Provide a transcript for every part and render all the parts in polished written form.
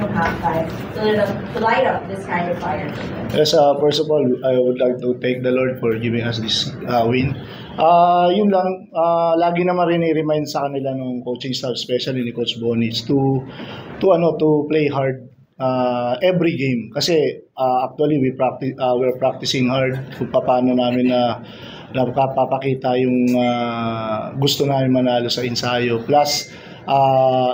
from halftime to light up this kind of fire? Yes, first of all, I would like to thank the Lord for giving us this win. Yun lang, lagi naman rin i-remind sa kanila ng coaching staff, especially ni Coach Bonis, to play hard every game. Kasi actually we're practicing hard kung paano namin napapakita yung gusto namin manalo sa ensayo. Plus,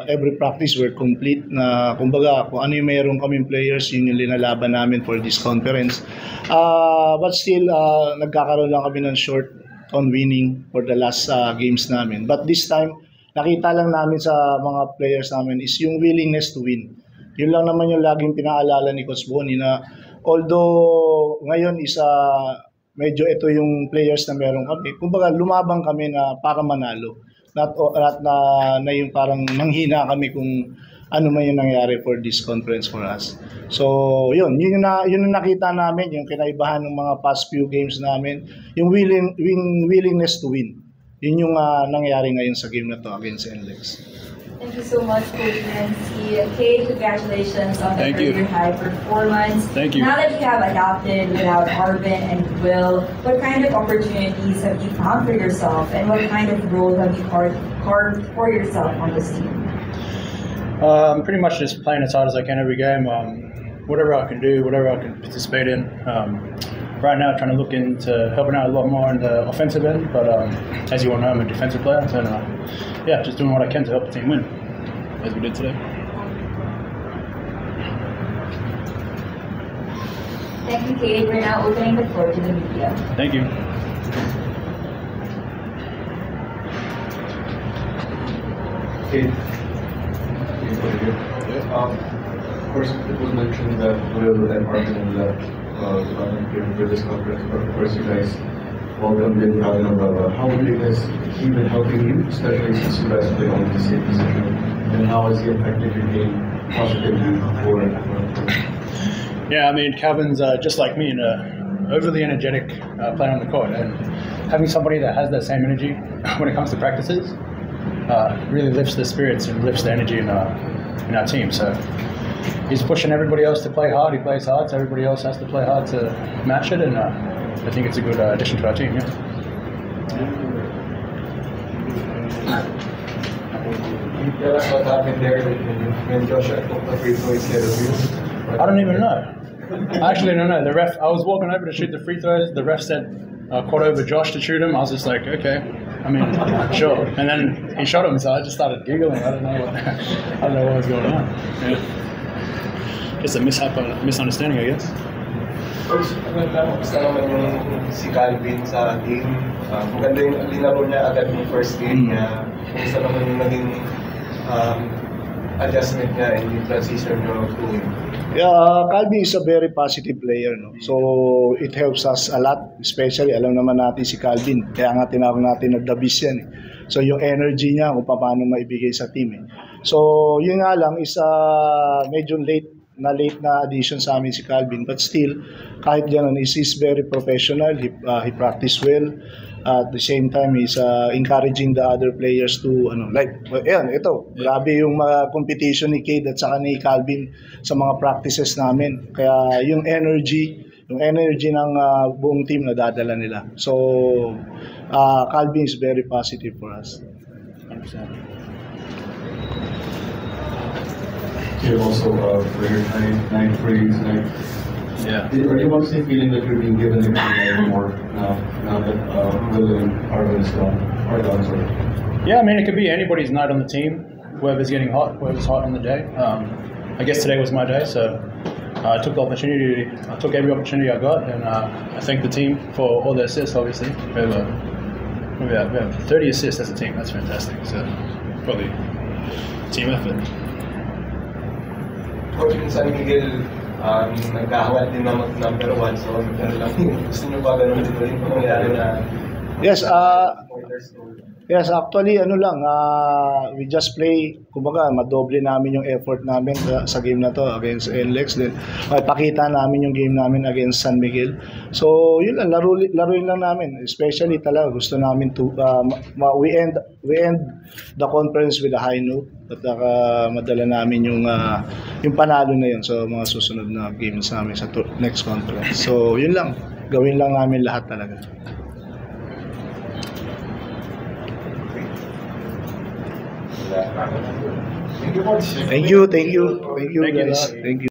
every practice we're complete na kumbaga kung ano yung meron kaming players, yun yung linalaban namin for this conference. But still, nagkakaroon lang kami ng short on winning for the last games namin. But this time, nakita lang namin sa mga players namin is yung willingness to win. Yun lang naman yung laging pinaalala ni Coach Boni na although ngayon is medyo ito yung players na meron kami, kumbaga lumabang kami na para manalo. Not na yung parang manghina kami kung ano man yung nangyari for this conference for us. So, yun yung nakita namin, yung kinaibahan ng mga past few games namin, yung willingness to win. Yun yung nangyari ngayon sa game na to against NLEX. Thank you so much, Coach Nancy. Kate, congratulations on the career high performance. Thank you. Now that you have adapted without Arvin and Will, what kind of opportunities have you found for yourself, and what kind of role have you carved for yourself on this team? Pretty much just playing as hard as I can every game. Whatever I can do, whatever I can participate in. Right now, trying to look into helping out a lot more on the offensive end, but as you all know, I'm a defensive player, so yeah, just doing what I can to help the team win, as we did today. Thank you, Kate. We're now opening the floor to the media. Thank you. Kate. Of course, it was mentioned that Will and Arvin left for this conference, but of course you guys welcomed in Calvin Umbrella. How big has he been helping you, especially since you guys play on the same position, and how has he affected your game positively for Yeah, I mean, Calvin's just like me, an overly energetic player on the court, and having somebody that has that same energy when it comes to practices really lifts the spirits and lifts the energy in our team. So he's pushing everybody else to play hard. He plays hard, so everybody else has to play hard to match it, and I think it's a good addition to our team. Yeah. Can you tell us what happened there when Joshua took the free throw instead of you? I don't even know. I actually don't know. The ref. I was walking over to shoot the free throws. The ref said, "Caught over Josh to shoot him." I was just like, "Okay." I mean, sure. And then he shot him, so I just started giggling. I don't know what was going on. Yeah. Just a misunderstanding, I guess. First, gusto naman yung si Calvin sa team. Maganda yung linaro niya agad yung first game niya. Gusto naman yung naging adjustment niya in the transition to him. Yeah, Calvin is a very positive player, no? So it helps us a lot, especially alam naman natin si Calvin, kaya nga tinawag natin na the beast yan. So yung energy niya kung paano maibigay sa team. So yun nga lang is medyo late na addition sa amin si Calvin, but still kahit gano'n he's very professional. He practice well. At the same time, he's encouraging the other players to grabe yung mga competition ni Cade at saka ni Calvin sa mga practices namin. Kaya yung energy ng buong team na dadala nila. So Calvin is very positive for us. 100%. You also for your night free tonight. Yeah. Are you honestly feeling that you're being given the game more now that Will and Arvin is gone? Yeah, I mean, it could be anybody's night on the team. Whoever's getting hot, whoever's hot on the day. I guess today was my day, so I took the opportunity. I took every opportunity I got, and I thank the team for all the assists. Obviously, we have 30 assists as a team. That's fantastic. So probably team effort. Coach, San Miguel, nagkahawal din ng number 1, so pero lang gusto nyo ba ganun dito rin kung nangyari na Yes, yes, actually, ano lang, we just play, kumbaga, madoble namin yung effort namin sa game na to against NLEX. Then, pakita namin yung game namin against San Miguel. So, yun lang, laruin lang namin. Especially talaga, gusto namin to, we end the conference with a high note. At madala namin yung panalo na yun sa mga susunod na games namin sa next conference. So, yun lang, gawin lang namin lahat talaga. Thank you guys. Thank you.